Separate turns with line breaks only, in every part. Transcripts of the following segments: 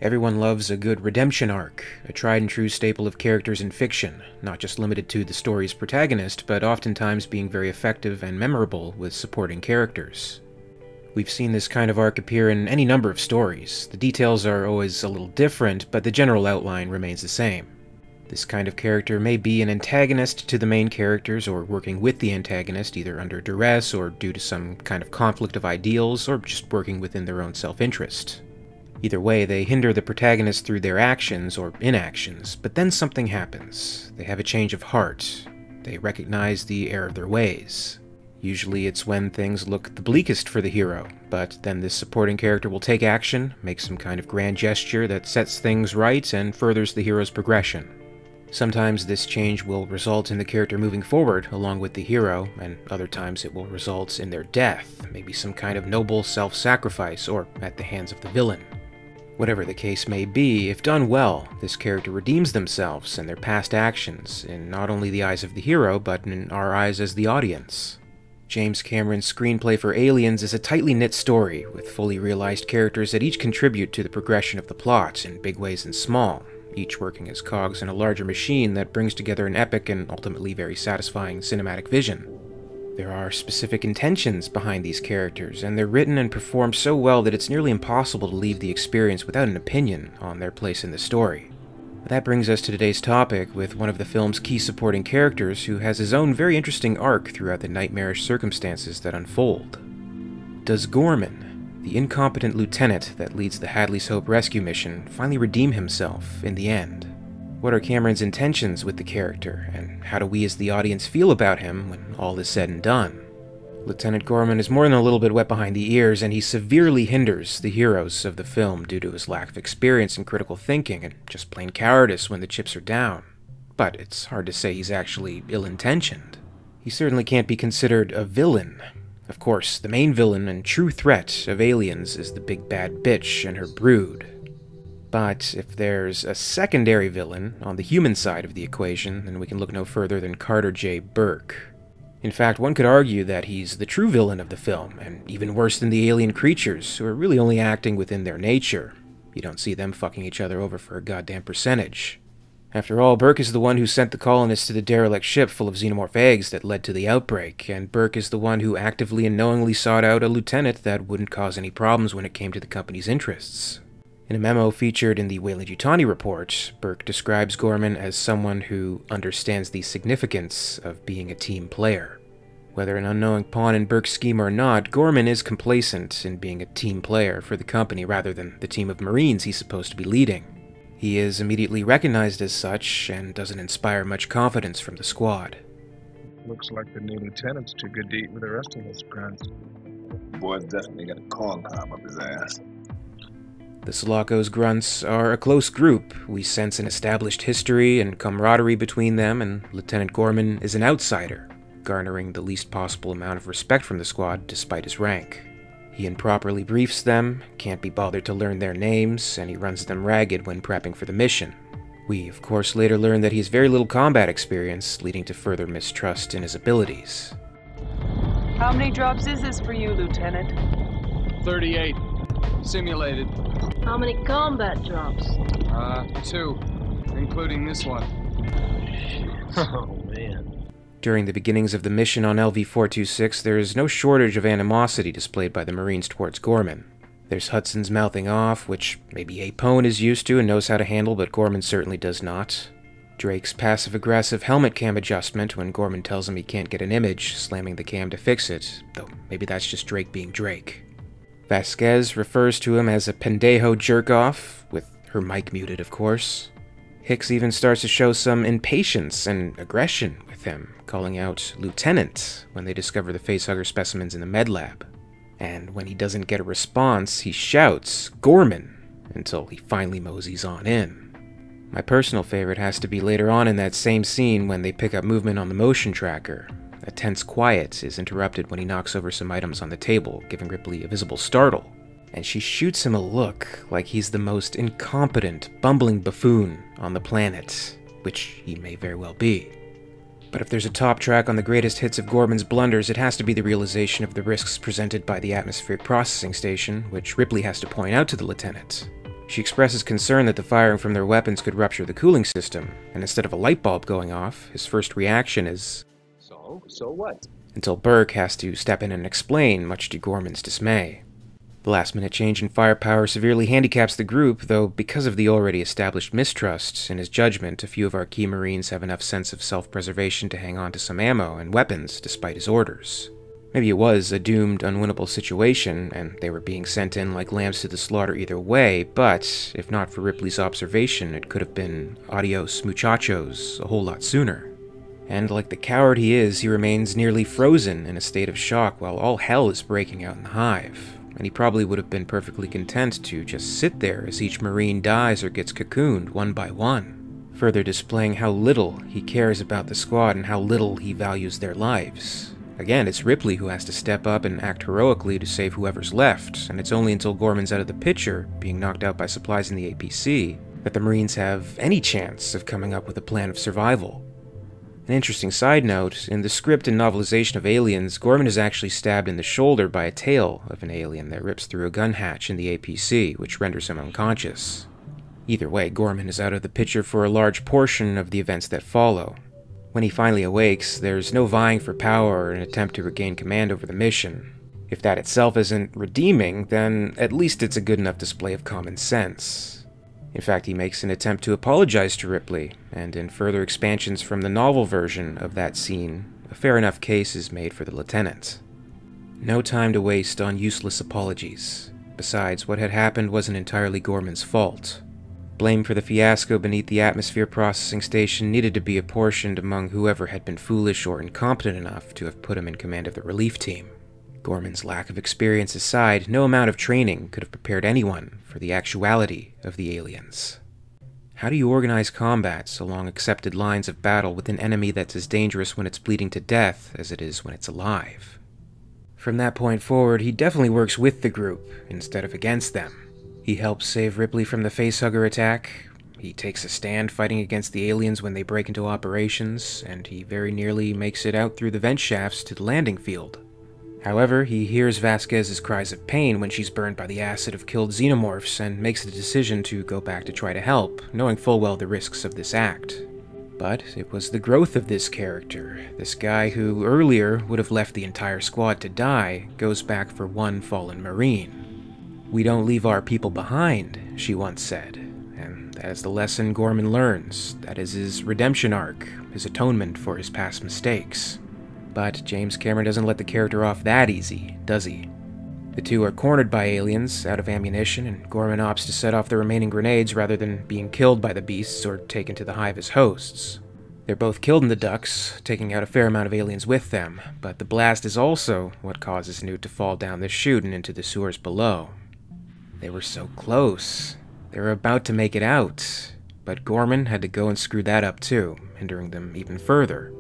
Everyone loves a good redemption arc, a tried-and-true staple of characters in fiction, not just limited to the story's protagonist, but oftentimes being very effective and memorable with supporting characters. We've seen this kind of arc appear in any number of stories. The details are always a little different, but the general outline remains the same. This kind of character may be an antagonist to the main characters, or working with the antagonist either under duress or due to some kind of conflict of ideals, or just working within their own self-interest. Either way, they hinder the protagonist through their actions or inactions, but then something happens. They have a change of heart. They recognize the error of their ways. Usually it's when things look the bleakest for the hero, but then this supporting character will take action, make some kind of grand gesture that sets things right and furthers the hero's progression. Sometimes this change will result in the character moving forward along with the hero, and other times it will result in their death, maybe some kind of noble self-sacrifice, or at the hands of the villain. Whatever the case may be, if done well, this character redeems themselves and their past actions, in not only the eyes of the hero, but in our eyes as the audience. James Cameron's screenplay for Aliens is a tightly knit story, with fully realized characters that each contribute to the progression of the plot in big ways and small, each working as cogs in a larger machine that brings together an epic and ultimately very satisfying cinematic vision. There are specific intentions behind these characters, and they're written and performed so well that it's nearly impossible to leave the experience without an opinion on their place in the story. That brings us to today's topic with one of the film's key supporting characters who has his own very interesting arc throughout the nightmarish circumstances that unfold. Does Gorman, the incompetent lieutenant that leads the Hadley's Hope rescue mission, finally redeem himself in the end? What are Cameron's intentions with the character, and how do we as the audience feel about him when all is said and done? Lieutenant Gorman is more than a little bit wet behind the ears, and he severely hinders the heroes of the film due to his lack of experience in critical thinking and just plain cowardice when the chips are down. But it's hard to say he's actually ill-intentioned. He certainly can't be considered a villain. Of course, the main villain and true threat of Aliens is the big bad bitch and her brood. But if there's a secondary villain on the human side of the equation, then we can look no further than Carter J. Burke. In fact, one could argue that he's the true villain of the film, and even worse than the alien creatures, who are really only acting within their nature. You don't see them fucking each other over for a goddamn percentage. After all, Burke is the one who sent the colonists to the derelict ship full of xenomorph eggs that led to the outbreak, and Burke is the one who actively and knowingly sought out a lieutenant that wouldn't cause any problems when it came to the company's interests. In a memo featured in the WEYLAND report, Burke describes Gorman as someone who understands the significance of being a team player. Whether an unknowing pawn in Burke's scheme or not, Gorman is complacent in being a team player for the company rather than the team of Marines he's supposed to be leading. He is immediately recognized as such and doesn't inspire much confidence from the squad.
Looks like the new lieutenant's too good to eat with the rest of us, grunts.
The boy's definitely got a corn cob up his ass.
The Sulaco's grunts are a close group. We sense an established history and camaraderie between them, and Lieutenant Gorman is an outsider, garnering the least possible amount of respect from the squad despite his rank. He improperly briefs them, can't be bothered to learn their names, and he runs them ragged when prepping for the mission. We, of course, later learn that he has very little combat experience, leading to further mistrust in his abilities.
How many drops is this for you, Lieutenant?
38. Simulated.
How many combat drops?
2, including this one.
Oh, man.
During the beginnings of the mission on LV-426, there is no shortage of animosity displayed by the Marines towards Gorman. There's Hudson's mouthing off, which maybe Apone is used to and knows how to handle, but Gorman certainly does not. Drake's passive-aggressive helmet cam adjustment when Gorman tells him he can't get an image, slamming the cam to fix it, though maybe that's just Drake being Drake. Vasquez refers to him as a pendejo jerk-off, with her mic muted, of course. Hicks even starts to show some impatience and aggression with him, calling out Lieutenant when they discover the facehugger specimens in the med lab. And when he doesn't get a response, he shouts, Gorman, until he finally moseys on in. My personal favorite has to be later on in that same scene when they pick up movement on the motion tracker. A tense quiet is interrupted when he knocks over some items on the table, giving Ripley a visible startle, and she shoots him a look like he's the most incompetent, bumbling buffoon on the planet, which he may very well be. But if there's a top track on the greatest hits of Gorman's blunders, it has to be the realization of the risks presented by the atmospheric processing station, which Ripley has to point out to the lieutenant. She expresses concern that the firing from their weapons could rupture the cooling system, and instead of a light bulb going off, his first reaction is,
So what?
until Burke has to step in and explain, much to Gorman's dismay. The last-minute change in firepower severely handicaps the group, though because of the already established mistrust in his judgment, a few of our key Marines have enough sense of self-preservation to hang on to some ammo and weapons despite his orders. Maybe it was a doomed, unwinnable situation, and they were being sent in like lambs to the slaughter either way, but if not for Ripley's observation, it could have been adios muchachos a whole lot sooner. And like the coward he is, he remains nearly frozen in a state of shock while all hell is breaking out in the hive. And he probably would have been perfectly content to just sit there as each Marine dies or gets cocooned one by one, further displaying how little he cares about the squad and how little he values their lives. Again, it's Ripley who has to step up and act heroically to save whoever's left, and it's only until Gorman's out of the picture, being knocked out by supplies in the APC, that the Marines have any chance of coming up with a plan of survival. An interesting side note, in the script and novelization of Aliens, Gorman is actually stabbed in the shoulder by a tail of an alien that rips through a gun hatch in the APC, which renders him unconscious. Either way, Gorman is out of the picture for a large portion of the events that follow. When he finally awakes, there's no vying for power or an attempt to regain command over the mission. If that itself isn't redeeming, then at least it's a good enough display of common sense. In fact, he makes an attempt to apologize to Ripley, and in further expansions from the novel version of that scene, a fair enough case is made for the lieutenant. No time to waste on useless apologies. Besides, what had happened wasn't entirely Gorman's fault. Blame for the fiasco beneath the atmosphere processing station needed to be apportioned among whoever had been foolish or incompetent enough to have put him in command of the relief team. Gorman's lack of experience aside, no amount of training could have prepared anyone for the actuality of the aliens. How do you organize combats along accepted lines of battle with an enemy that's as dangerous when it's bleeding to death as it is when it's alive? From that point forward, he definitely works with the group instead of against them. He helps save Ripley from the facehugger attack, he takes a stand fighting against the aliens when they break into operations, and he very nearly makes it out through the vent shafts to the landing field. However, he hears Vasquez's cries of pain when she's burned by the acid of killed xenomorphs and makes the decision to go back to try to help, knowing full well the risks of this act. But it was the growth of this character, this guy who earlier would have left the entire squad to die, goes back for one fallen Marine. "We don't leave our people behind," she once said, and that is the lesson Gorman learns. That is his redemption arc, his atonement for his past mistakes. But James Cameron doesn't let the character off that easy, does he? The two are cornered by aliens, out of ammunition, and Gorman opts to set off the remaining grenades rather than being killed by the beasts or taken to the hive as hosts. They're both killed in the ducts, taking out a fair amount of aliens with them, but the blast is also what causes Newt to fall down the chute and into the sewers below. They were so close. They were about to make it out, but Gorman had to go and screw that up too, hindering them even further.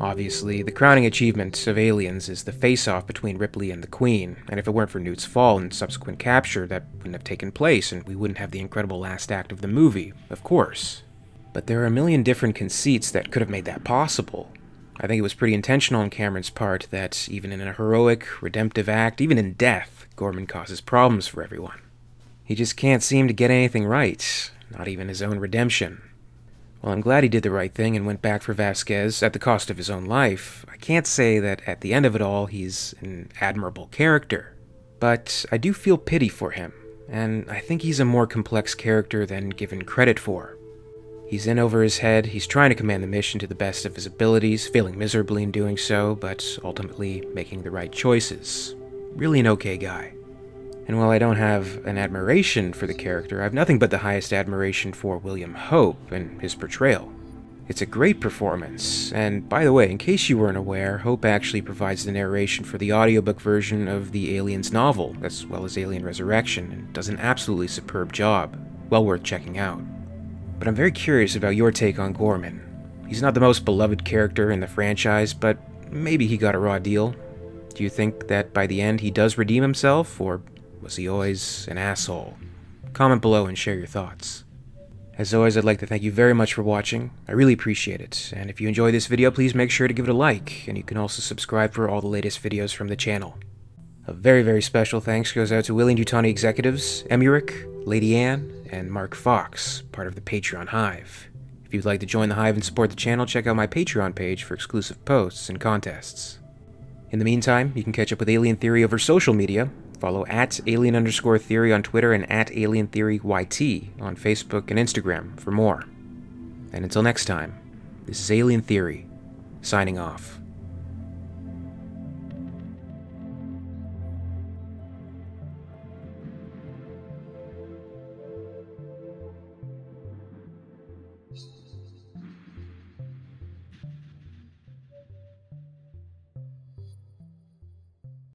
Obviously, the crowning achievement of Aliens is the face-off between Ripley and the Queen, and if it weren't for Newt's fall and subsequent capture, that wouldn't have taken place, and we wouldn't have the incredible last act of the movie, of course. But there are a million different conceits that could have made that possible. I think it was pretty intentional on Cameron's part that even in a heroic, redemptive act, even in death, Gorman causes problems for everyone. He just can't seem to get anything right, not even his own redemption. While I'm glad he did the right thing and went back for Vasquez at the cost of his own life, I can't say that at the end of it all he's an admirable character. But I do feel pity for him, and I think he's a more complex character than given credit for. He's in over his head, he's trying to command the mission to the best of his abilities, failing miserably in doing so, but ultimately making the right choices. Really an okay guy. And while I don't have an admiration for the character, I have nothing but the highest admiration for William Hope and his portrayal. It's a great performance, and by the way, in case you weren't aware, Hope actually provides the narration for the audiobook version of the Aliens novel, as well as Alien Resurrection, and does an absolutely superb job. Well worth checking out. But I'm very curious about your take on Gorman. He's not the most beloved character in the franchise, but maybe he got a raw deal. Do you think that by the end he does redeem himself, or was he always an asshole? Comment below and share your thoughts. As always, I'd like to thank you very much for watching. I really appreciate it, and if you enjoyed this video, please make sure to give it a like, and you can also subscribe for all the latest videos from the channel. A very, very special thanks goes out to WEYLAND YUTANI executives, EmYarUk, Lady Anne, and Mark Fox, part of the Patreon Hive. If you'd like to join the Hive and support the channel, check out my Patreon page for exclusive posts and contests. In the meantime, you can catch up with Alien Theory over social media. Follow @alien_theory on Twitter and @alientheoryyt on Facebook and Instagram for more. And until next time, this is Alien Theory, signing off.